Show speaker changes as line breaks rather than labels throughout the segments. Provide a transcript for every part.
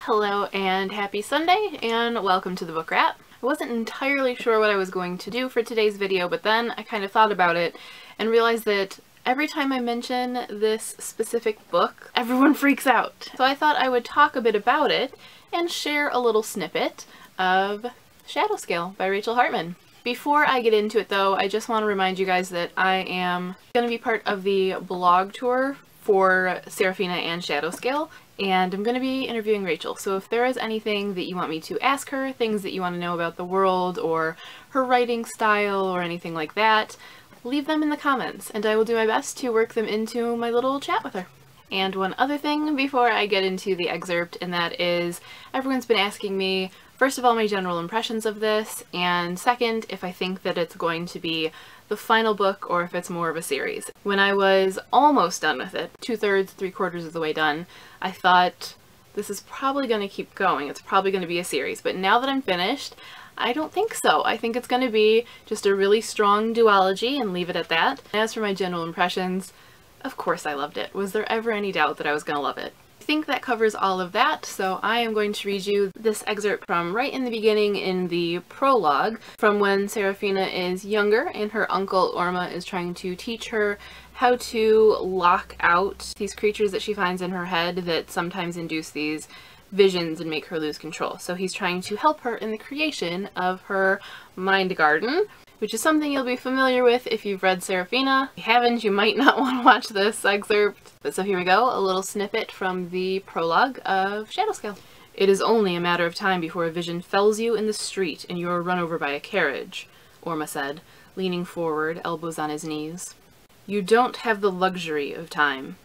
Hello and happy Sunday and welcome to the Book Rat. I wasn't entirely sure what I was going to do for today's video, but then I kind of thought about it and realized that every time I mention this specific book, everyone freaks out. So I thought I would talk a bit about it and share a little snippet of Shadowscale by Rachel Hartman. Before I get into it though, I just want to remind you guys that I am going to be part of the blog tour for Seraphina and Shadowscale, and I'm going to be interviewing Rachel. So if there is anything that you want me to ask her, things that you want to know about the world or her writing style or anything like that, leave them in the comments and I will do my best to work them into my little chat with her. And one other thing before I get into the excerpt, and that is everyone's been asking me, first of all, my general impressions of this, and second, if I think that it's going to be the final book or if it's more of a series. When I was almost done with it, 2/3, 3/4 of the way done, I thought this is probably going to keep going. It's probably going to be a series. But now that I'm finished, I don't think so. I think it's going to be just a really strong duology and leave it at that. As for my general impressions, of course I loved it. Was there ever any doubt that I was going to love it? I think that covers all of that, so I am going to read you this excerpt from right in the beginning in the prologue, from when Seraphina is younger and her uncle Orma is trying to teach her how to lock out these creatures that she finds in her head that sometimes induce these visions and make her lose control. So he's trying to help her in the creation of her mind garden, which is something you'll be familiar with if you've read Seraphina. If you haven't, you might not want to watch this excerpt. But so here we go, a little snippet from the prologue of Shadowscale. "It is only a matter of time before a vision fells you in the street and you are run over by a carriage," Orma said, leaning forward, elbows on his knees. "You don't have the luxury of time,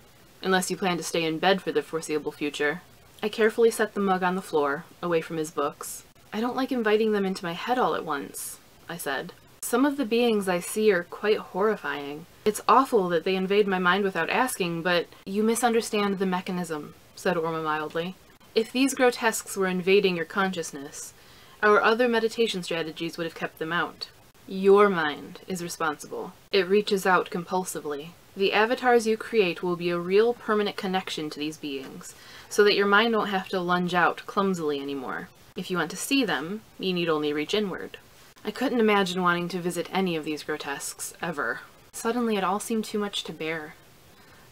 unless you plan to stay in bed for the foreseeable future." I carefully set the mug on the floor, away from his books. "I don't like inviting them into my head all at once," I said. "Some of the beings I see are quite horrifying. It's awful that they invade my mind without asking, but you misunderstand the mechanism," said Orma mildly. "If these grotesques were invading your consciousness, our other meditation strategies would have kept them out. Your mind is responsible. It reaches out compulsively. The avatars you create will be a real permanent connection to these beings, so that your mind won't have to lunge out clumsily anymore. If you want to see them, you need only reach inward." I couldn't imagine wanting to visit any of these grotesques, ever. Suddenly it all seemed too much to bear.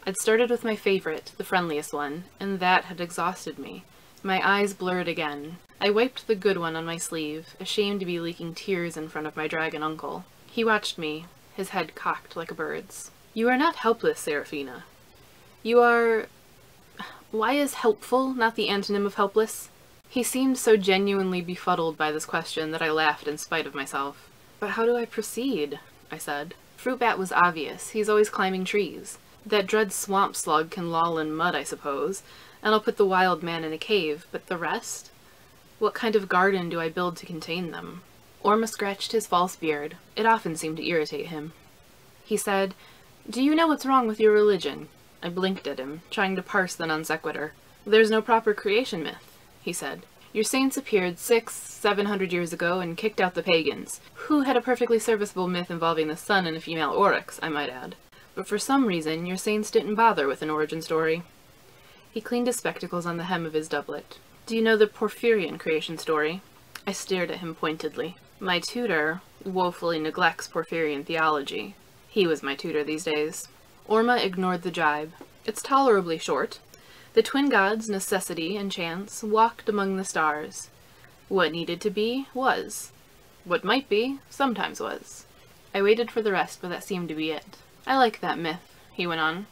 I'd started with my favorite, the friendliest one, and that had exhausted me. My eyes blurred again. I wiped the good one on my sleeve, ashamed to be leaking tears in front of my dragon uncle. He watched me, his head cocked like a bird's. "You are not helpless, Seraphina. You are... Why is helpful not the antonym of helpless?" He seemed so genuinely befuddled by this question that I laughed in spite of myself. "But how do I proceed?" I said. "Fruit bat was obvious. He's always climbing trees. That dread swamp slug can loll in mud, I suppose, and I'll put the wild man in a cave, but the rest? What kind of garden do I build to contain them?" Orma scratched his false beard. It often seemed to irritate him. He said, "Do you know what's wrong with your religion?" I blinked at him, trying to parse the non sequitur. "There's no proper creation myth," he said. "Your saints appeared 600–700 years ago and kicked out the pagans, who had a perfectly serviceable myth involving the sun and a female oryx, I might add. But for some reason, your saints didn't bother with an origin story." He cleaned his spectacles on the hem of his doublet. "Do you know the Porphyrian creation story?" I stared at him pointedly. "My tutor woefully neglects Porphyrian theology." He was my tutor these days. Orma ignored the jibe. "It's tolerably short. The twin gods, necessity and chance, walked among the stars. What needed to be, was. What might be, sometimes was." I waited for the rest, but that seemed to be it. "I like that myth," he went on.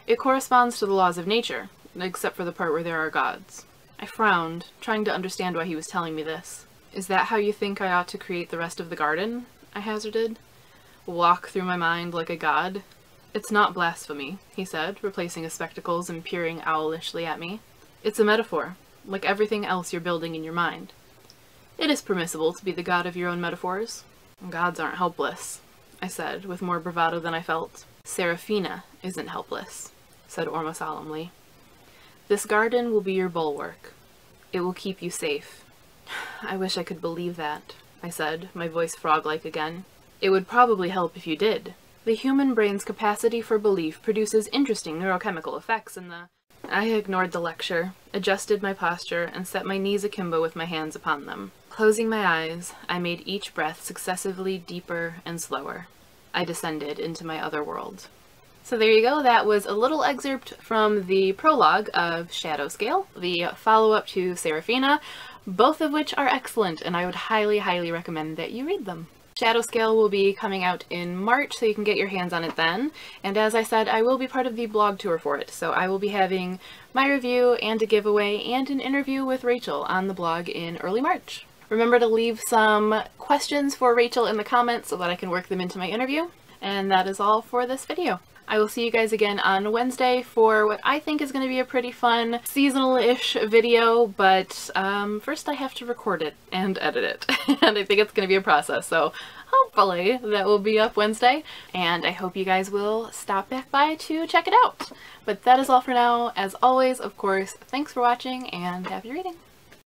"It corresponds to the laws of nature, except for the part where there are gods." I frowned, trying to understand why he was telling me this. "Is that how you think I ought to create the rest of the garden?" I hazarded. "Walk through my mind like a god?" "It's not blasphemy," he said, replacing his spectacles and peering owlishly at me. "It's a metaphor, like everything else you're building in your mind. It is permissible to be the god of your own metaphors." "Gods aren't helpless," I said, with more bravado than I felt. "Seraphina isn't helpless," said Orma solemnly. "This garden will be your bulwark. It will keep you safe." "I wish I could believe that," I said, my voice frog-like again. "It would probably help if you did. The human brain's capacity for belief produces interesting neurochemical effects in the..." I ignored the lecture, adjusted my posture, and set my knees akimbo with my hands upon them. Closing my eyes, I made each breath successively deeper and slower. I descended into my other world. So there you go, that was a little excerpt from the prologue of Shadow Scale, the follow-up to Seraphina, both of which are excellent, and I would highly, highly recommend that you read them. Shadow Scale will be coming out in March, so you can get your hands on it then. And as I said, I will be part of the blog tour for it, so I will be having my review and a giveaway and an interview with Rachel on the blog in early March. Remember to leave some questions for Rachel in the comments so that I can work them into my interview. And that is all for this video. I will see you guys again on Wednesday for what I think is going to be a pretty fun seasonal-ish video, but first I have to record it and edit it, and I think it's going to be a process, so hopefully that will be up Wednesday, and I hope you guys will stop back by to check it out. But that is all for now. As always, of course, thanks for watching, and happy reading!